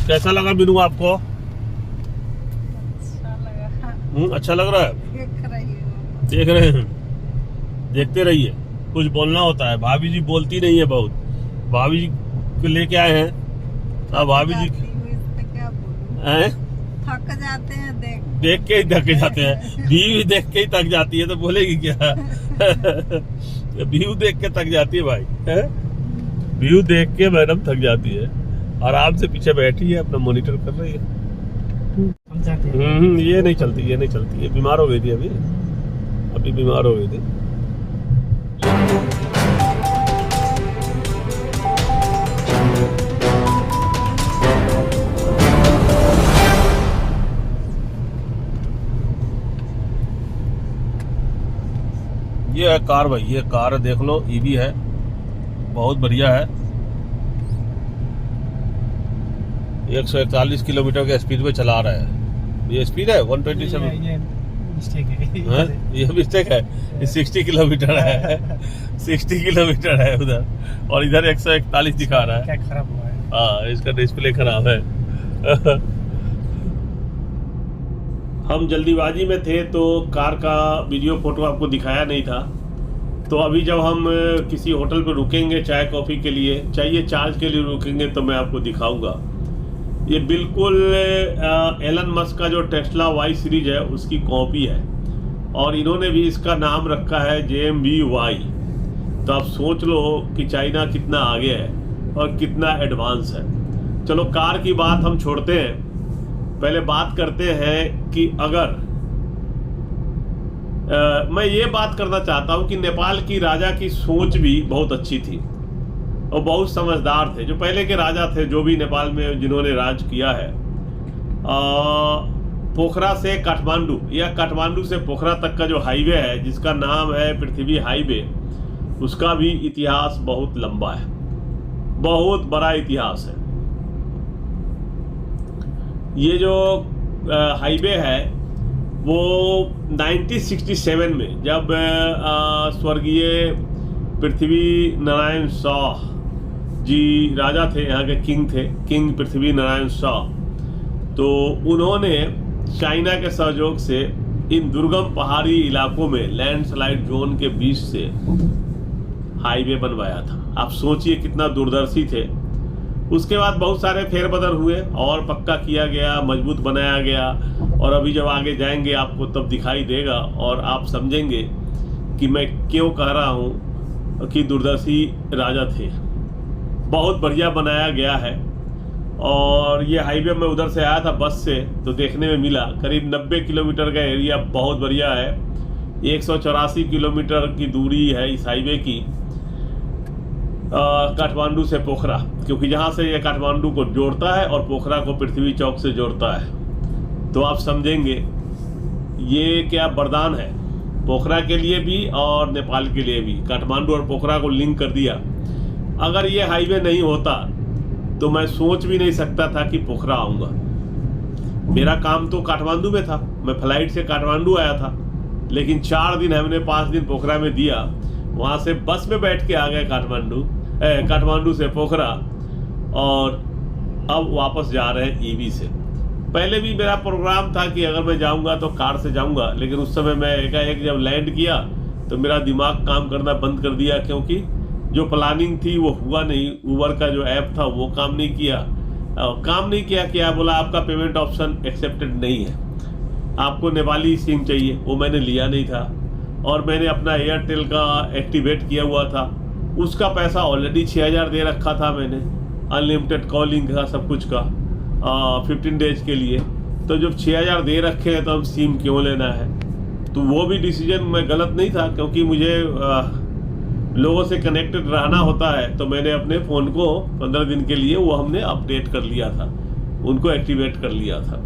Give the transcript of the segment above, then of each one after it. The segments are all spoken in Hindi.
कैसा लगा मीनू आपको? अच्छा लगा। अच्छा लग रहा है? देख रही हूँ। देख रहे हैं, देखते रहिए। कुछ बोलना होता है। भाभी जी बोलती नहीं है बहुत। भाभी जी को लेके आए हैं। अब भाभी जी जाती हूँ, इससे क्या बोलूं। हैं? थक जाते हैं देख के ही थक जाते हैं। व्यू देख के ही थक जाती है तो बोलेगी क्या? व्यू देख के थक जाती है भाई, है? व्यू देख के मैडम थक जाती है। आराम से पीछे बैठी है, अपना मॉनिटर कर रही है। ये नहीं चलती, ये नहीं चलती। ये बीमार हो गई थी अभी बीमार हो गई थी। ये है कार भाई, ये कार देख लो, ईवी है, बहुत बढ़िया है। 141 किलोमीटर के स्पीड पे चला रहा है। ये स्पीड है 127। ये मिस्टेक है। ये मिस्टेक है। ये 60 किलोमीटर है। 60 किलोमीटर है उधर, और इधर 141 दिखा रहा है। क्या खराब हुआ है? हाँ, इसका डिस्प्ले खराब है। हम जल्दीबाजी में थे तो कार का वीडियो फोटो आपको दिखाया नहीं था। तो अभी जब हम किसी होटल पर रुकेंगे चाय कॉफ़ी के लिए, चाहिए चार्ज के लिए रुकेंगे, तो मैं आपको दिखाऊंगा। ये बिल्कुल एलन मस्क का जो टेस्ला वाई सीरीज है उसकी कॉपी है, और इन्होंने भी इसका नाम रखा है JMV-Y। तो आप सोच लो कि चाइना कितना आगे है और कितना एडवांस है। चलो कार की बात हम छोड़ते हैं, पहले बात करते हैं कि अगर मैं ये बात करना चाहता हूं कि नेपाल की राजा की सोच भी बहुत अच्छी थी और बहुत समझदार थे। जो पहले के राजा थे, जो भी नेपाल में जिन्होंने राज किया है, पोखरा से काठमांडू या काठमांडू से पोखरा तक का जो हाईवे है, जिसका नाम है पृथ्वी हाईवे, उसका भी इतिहास बहुत लंबा है, बहुत बड़ा इतिहास है। ये जो हाईवे है वो 1967 में जब स्वर्गीय पृथ्वी नारायण शाह जी राजा थे, यहाँ के किंग थे, किंग पृथ्वी नारायण शाह, तो उन्होंने चाइना के सहयोग से इन दुर्गम पहाड़ी इलाकों में लैंडस्लाइड जोन के बीच से हाईवे बनवाया था। आप सोचिए कितना दूरदर्शी थे। उसके बाद बहुत सारे फेरबदल हुए और पक्का किया गया, मजबूत बनाया गया, और अभी जब आगे जाएंगे आपको तब दिखाई देगा और आप समझेंगे कि मैं क्यों कह रहा हूँ कि दूरदर्शी राजा थे। बहुत बढ़िया बनाया गया है। और ये हाईवे में उधर से आया था बस से, तो देखने में मिला करीब 90 किलोमीटर का एरिया बहुत बढ़िया है। 184 किलोमीटर की दूरी है इस हाईवे की, काठमांडू से पोखरा, क्योंकि जहाँ से ये काठमांडू को जोड़ता है और पोखरा को पृथ्वी चौक से जोड़ता है। तो आप समझेंगे ये क्या वरदान है पोखरा के लिए भी और नेपाल के लिए भी। काठमांडू और पोखरा को लिंक कर दिया। अगर ये हाईवे नहीं होता तो मैं सोच भी नहीं सकता था कि पोखरा आऊँगा। मेरा काम तो काठमांडू में था, मैं फ्लाइट से काठमांडू आया था, लेकिन 4 दिन हमने 5 दिन पोखरा में दिया। वहाँ से बस में बैठ के आ गए काठमांडू से पोखरा, और अब वापस जा रहे हैं ईवी से। पहले भी मेरा प्रोग्राम था कि अगर मैं जाऊंगा तो कार से जाऊंगा, लेकिन उस समय मैं एकाएक जब लैंड किया तो मेरा दिमाग काम करना बंद कर दिया, क्योंकि जो प्लानिंग थी वो हुआ नहीं। उबर का जो ऐप था वो काम नहीं किया। क्या बोला, आपका पेमेंट ऑप्शन एक्सेप्टेड नहीं है, आपको नेपाली सिम चाहिए। वो मैंने लिया नहीं था, और मैंने अपना एयरटेल का एक्टिवेट किया हुआ था, उसका पैसा ऑलरेडी 6000 दे रखा था मैंने, अनलिमिटेड कॉलिंग का, सब कुछ का, 15 डेज के लिए। तो जब 6000 दे रखे हैं तो हम सिम क्यों लेना है? तो वो भी डिसीजन मैं गलत नहीं था, क्योंकि मुझे लोगों से कनेक्टेड रहना होता है। तो मैंने अपने फ़ोन को 15 दिन के लिए वो हमने अपडेट कर लिया था, उनको एक्टिवेट कर लिया था।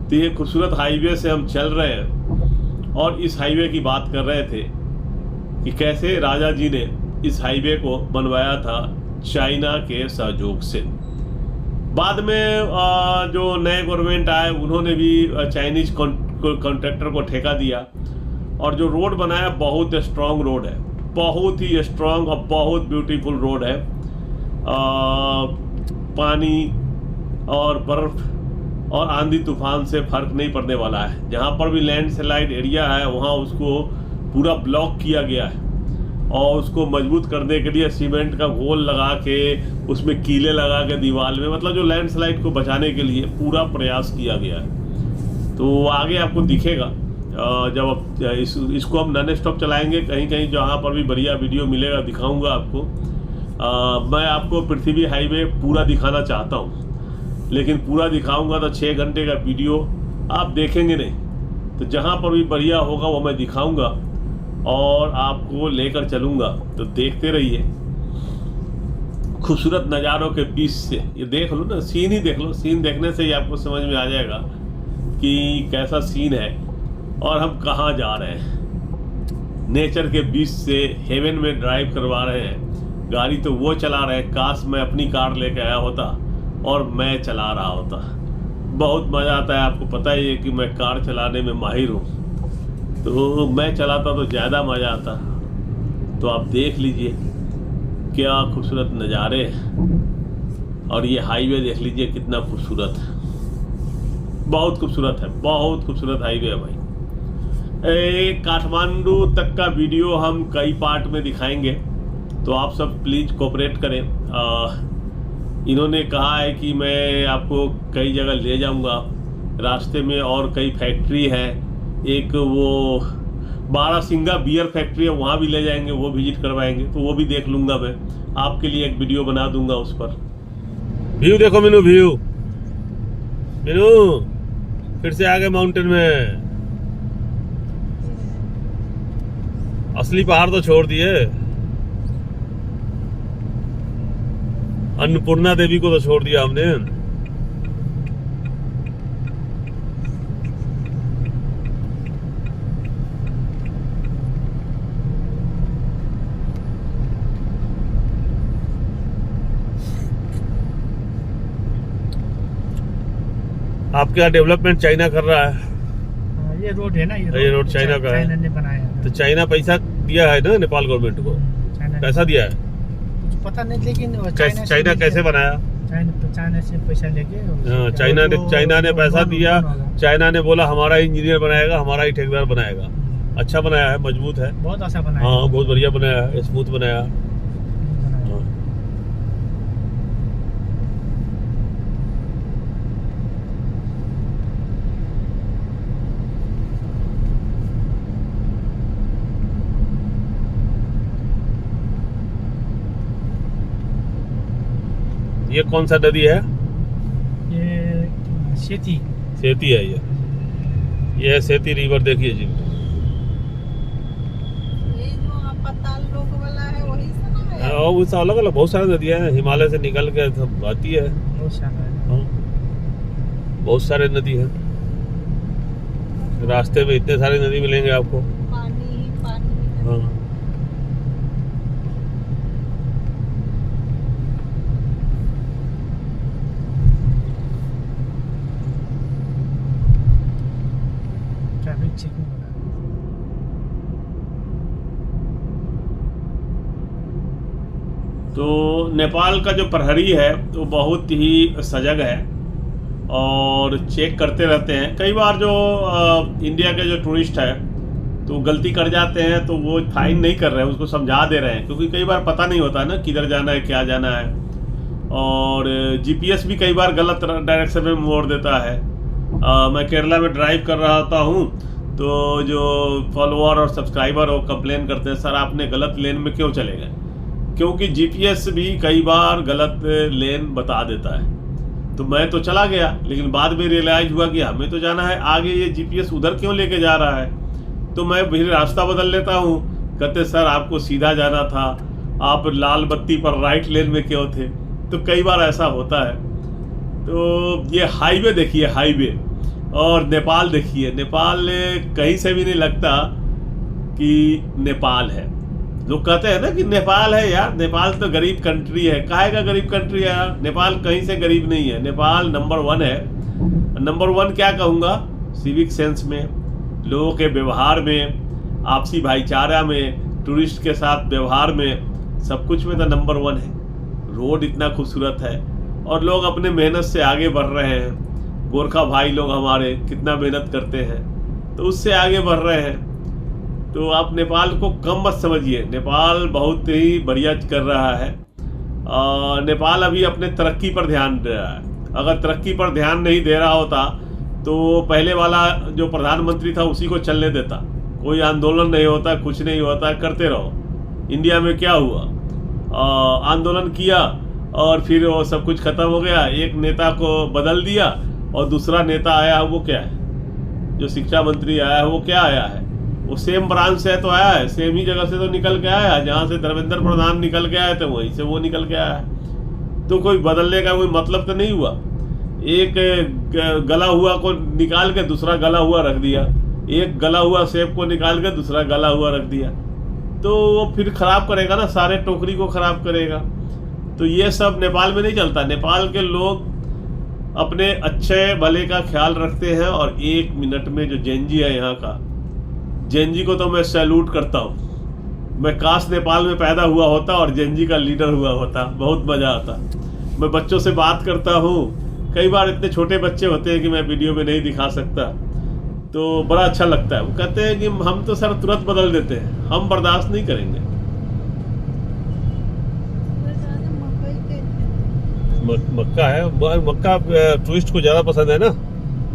तो ये खूबसूरत हाईवे से हम चल रहे हैं, और इस हाईवे की बात कर रहे थे कि कैसे राजा जी ने इस हाईवे को बनवाया था चाइना के सहयोग से। बाद में जो नए गवर्नमेंट आए उन्होंने भी चाइनीज कॉन्ट्रैक्टर को ठेका दिया, और जो रोड बनाया बहुत स्ट्रॉन्ग रोड है, बहुत ही स्ट्रॉन्ग और बहुत ब्यूटीफुल रोड है। पानी और बर्फ और आंधी तूफान से फर्क नहीं पड़ने वाला है। जहाँ पर भी लैंडस्लाइड एरिया है वहाँ उसको पूरा ब्लॉक किया गया है और उसको मजबूत करने के लिए सीमेंट का घोल लगा के उसमें कीले लगा के दीवार में, मतलब जो लैंडस्लाइड को बचाने के लिए पूरा प्रयास किया गया है। तो आगे आपको दिखेगा जब इसको हम नॉन स्टॉप चलाएंगे, कहीं कहीं जहाँ पर भी बढ़िया वीडियो मिलेगा दिखाऊंगा आपको। मैं आपको पृथ्वी हाईवे पूरा दिखाना चाहता हूँ, लेकिन पूरा दिखाऊंगा तो 6 घंटे का वीडियो आप देखेंगे नहीं। तो जहाँ पर भी बढ़िया होगा वो मैं दिखाऊंगा और आपको लेकर चलूँगा, तो देखते रहिए। खूबसूरत नज़ारों के बीच से ये देख लो ना, सीन ही देख लो। सीन देखने से ही आपको समझ में आ जाएगा कि कैसा सीन है और हम कहाँ जा रहे हैं। नेचर के बीच से हेवन में ड्राइव करवा रहे हैं। गाड़ी तो वो चला रहे हैं, काश मैं अपनी कार लेके आया होता और मैं चला रहा होता। बहुत मज़ा आता है, आपको पता ही है कि मैं कार चलाने में माहिर हूँ, तो मैं चलाता तो ज़्यादा मज़ा आता। तो आप देख लीजिए क्या खूबसूरत नज़ारे, और ये हाईवे देख लीजिए कितना खूबसूरत है, बहुत खूबसूरत है, बहुत खूबसूरत हाईवे है भाई। काठमांडू तक का वीडियो हम कई पार्ट में दिखाएंगे, तो आप सब प्लीज़ कोऑपरेट करें। इन्होंने कहा है कि मैं आपको कई जगह ले जाऊंगा, रास्ते में और कई फैक्ट्री है। एक वो बारासिंगा बियर फैक्ट्री है, वहाँ भी ले जाएंगे, वो विजिट करवाएंगे, तो वो भी देख लूँगा। मैं आपके लिए एक वीडियो बना दूंगा उस पर। व्यू देखो मीनू, व्यू मीनू फिर से आ गए माउंटेन में। असली पहाड़ तो छोड़ दिए, अन्नपूर्णा देवी को तो छोड़ दिया हमने। आपके यहाँ डेवलपमेंट चाइना कर रहा है। ये रोड है ना, ये रोड चाइना का है। चाइना ने बनाया है। तो चाइना पैसा दिया है ना नेपाल गवर्नमेंट को, पैसा दिया है, कुछ पता नहीं, लेकिन चाइना कैसे बनाया? चाइना से पैसा लेके चाइना ने पैसा दिया। चाइना ने बोला हमारा इंजीनियर बनाएगा, हमारा ही ठेकेदार बनाएगा। अच्छा बनाया है, मजबूत है, बहुत अच्छा बनाया। हाँ बहुत बढ़िया बनाया है, स्मूथ बनाया। ये कौन सा नदी है? ये सेती है। ये सेती रिवर देखिए जी। ये जो पाताल लोक वाला है वही से ना है? और उससे अलग अलग बहुत सारी नदियाँ हैं, हिमालय से निकल के सब आती है। बहुत सारा है। हाँ, बहुत सारे नदी है। रास्ते में इतने सारे नदी मिलेंगे आपको। पानी ही पानी। हाँ, ट्रैफिक चेकिंग हो रहा है। तो नेपाल का जो प्रहरी है वो बहुत ही सजग है और चेक करते रहते हैं। कई बार जो इंडिया के जो टूरिस्ट है तो गलती कर जाते हैं, तो वो फाइन नहीं कर रहे हैं, उसको समझा दे रहे हैं, क्योंकि कई बार पता नहीं होता है ना किधर जाना है, क्या जाना है। और जीपीएस भी कई बार गलत डायरेक्शन में मोड़ देता है। मैं केरला में ड्राइव कर रहा होता हूँ, तो जो फॉलोअर और सब्सक्राइबर वो कंप्लेन करते हैं, सर आपने गलत लेन में क्यों चले गए, क्योंकि जीपीएस भी कई बार गलत लेन बता देता है। तो मैं तो चला गया, लेकिन बाद में रियलाइज हुआ कि हमें तो जाना है आगे, ये जीपीएस उधर क्यों लेके जा रहा है। तो मैं फिर रास्ता बदल लेता हूँ। कहते सर आपको सीधा जाना था, आप लाल बत्ती पर राइट लेन में क्यों थे। तो कई बार ऐसा होता है। तो ये हाईवे देखिए, हाईवे, और नेपाल देखिए। नेपाल कहीं से भी नहीं लगता कि नेपाल है। लोग कहते हैं ना कि नेपाल है, यार नेपाल तो गरीब कंट्री है। काहे का गरीब कंट्री है यार, नेपाल कहीं से गरीब नहीं है। नेपाल नंबर 1 है। नंबर 1 क्या कहूँगा, सिविक सेंस में, लोगों के व्यवहार में, आपसी भाईचारा में, टूरिस्ट के साथ व्यवहार में, सब कुछ में तो नंबर 1 है। रोड इतना खूबसूरत है, और लोग अपने मेहनत से आगे बढ़ रहे हैं। गोरखा भाई लोग हमारे कितना मेहनत करते हैं तो उससे आगे बढ़ रहे हैं। तो आप नेपाल को कम मत समझिए, नेपाल बहुत ही बढ़िया कर रहा है। नेपाल अभी अपने तरक्की पर ध्यान दे रहा है। अगर तरक्की पर ध्यान नहीं दे रहा होता तो पहले वाला जो प्रधानमंत्री था उसी को चलने देता, कोई आंदोलन नहीं होता, कुछ नहीं होता, करते रहो। इंडिया में क्या हुआ, आंदोलन किया और फिर वो सब कुछ खत्म हो गया, एक नेता को बदल दिया और दूसरा नेता आया। वो क्या है, जो शिक्षा मंत्री आया है वो क्या आया है, वो सेम ब्रांच से तो आया है, सेम ही जगह से तो निकल के आया है। जहाँ से धर्मेंद्र प्रधान निकल के आए थे वहीं से वो निकल के आया है। तो कोई बदलने का कोई मतलब तो नहीं हुआ। एक गला हुआ को निकाल के दूसरा गला हुआ रख दिया, एक गला हुआ सेब को निकाल के दूसरा गला हुआ रख दिया, तो वो फिर खराब करेगा ना, सारे टोकरी को खराब करेगा। तो ये सब नेपाल में नहीं चलता। नेपाल के लोग अपने अच्छे भले का ख्याल रखते हैं। और 1 मिनट में जो जेनजी है यहाँ का, जेनजी को तो मैं सैल्यूट करता हूँ। मैं काश नेपाल में पैदा हुआ होता और जेनजी का लीडर हुआ होता, बहुत मज़ा आता। मैं बच्चों से बात करता हूँ, कई बार इतने छोटे बच्चे होते हैं कि मैं वीडियो में नहीं दिखा सकता, तो बड़ा अच्छा लगता है। वो कहते हैं कि हम तो सर तुरंत बदल देते हैं, हम बर्दाश्त नहीं करेंगे। मक्का है, मक्का टूरिस्ट को ज़्यादा पसंद है ना,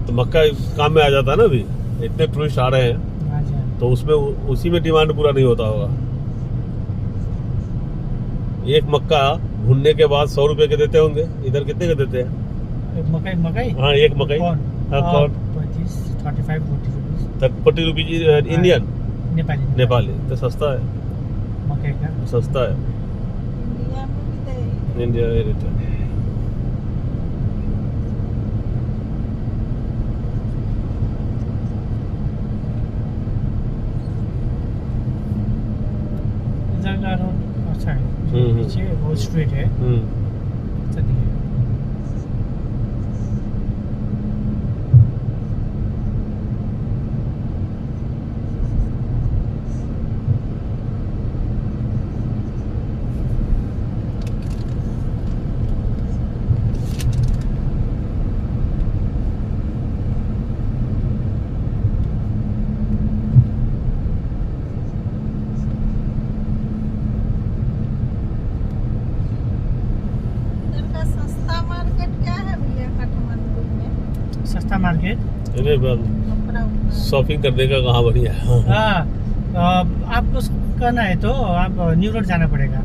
तो मक्का काम में आ जाता है ना। अभी इतने टूरिस्ट आ रहे हैं तो उसमें उसी में डिमांड पूरा नहीं होता होगा। एक मक्का भुनने के बाद 100 रुपए के देते होंगे, इधर कितने के देते हैं? मकई हाँ, एक मकई कौन 35-40 रुपीज 40 रुपीज इंडियन, नेपाली तो सस्ता है, मकई का सस्ता है। इंडिया में रेट है। इधर का रोड अच्छा है, पीछे वो स्ट्रीट है, अच्छा नहीं है। सस्ता मार्केट शॉपिंग करने का कहाँ बढ़िया है। हाँ, आपको करना है तो आप न्यू रोड जाना पड़ेगा।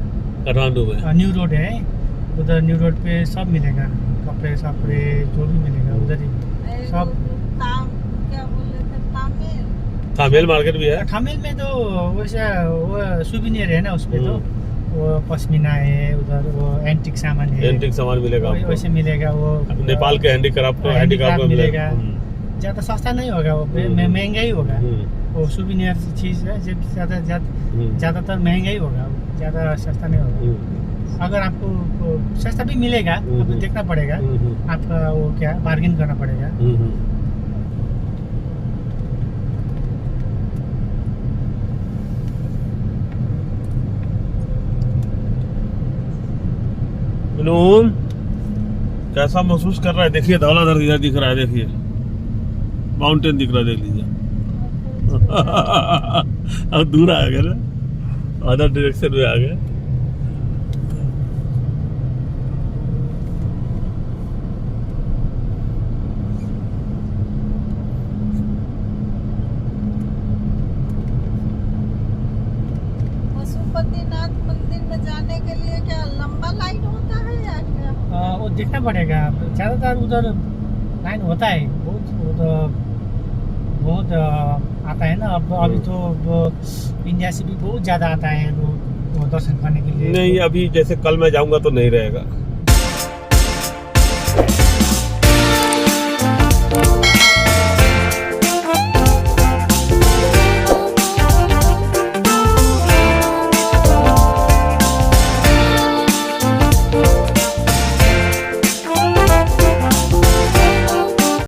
काठमांडू में न्यू रोड है, उधर न्यू रोड पे सब मिलेगा, कपड़े सपड़े जो भी मिलेगा उधर ही सब। क्या बोल रहे थे, तामेल थामेल मार्केट भी है। थामेल में तो वैसे वो सुविनियर है ना, उसपे तो वो पश्मीना है, उधर वो एंटिक सामान है, एंटिक सामान मिलेगा आपको। वैसे मिलेगा वो नेपाल के हैंडीक्राफ्ट मिलेगा। ज़्यादा सस्ता नहीं होगा, वो महंगा ही होगा। वो सुविनियर चीज़ है, ज़्यादातर महंगा ही होगा, ज़्यादा सस्ता नहीं होगा। अगर आपको सस्ता भी मिलेगा, आपको देखना पड़ेगा, आपका वो क्या बार्गेन करना पड़ेगा। नून कैसा महसूस कर रहा है? देखिए धौलाधर इधर दिख रहा है, देखिए माउंटेन दिख रहा है, देख लीजिए। अब दूर आ गया ना, अदर डायरेक्शन में आ गया। पशुपतिनाथ मंदिर में जाने के लिए क्या लंबा लाइन होता है या क्या? वो देखना पड़ेगा। ज़्यादातर उधर लाइन होता है, बहुत आता है ना। अब अभी तो इंडिया से भी बहुत ज़्यादा आता है लोग दर्शन करने के लिए। नहीं, अभी जैसे कल मैं जाऊंगा तो नहीं रहेगा।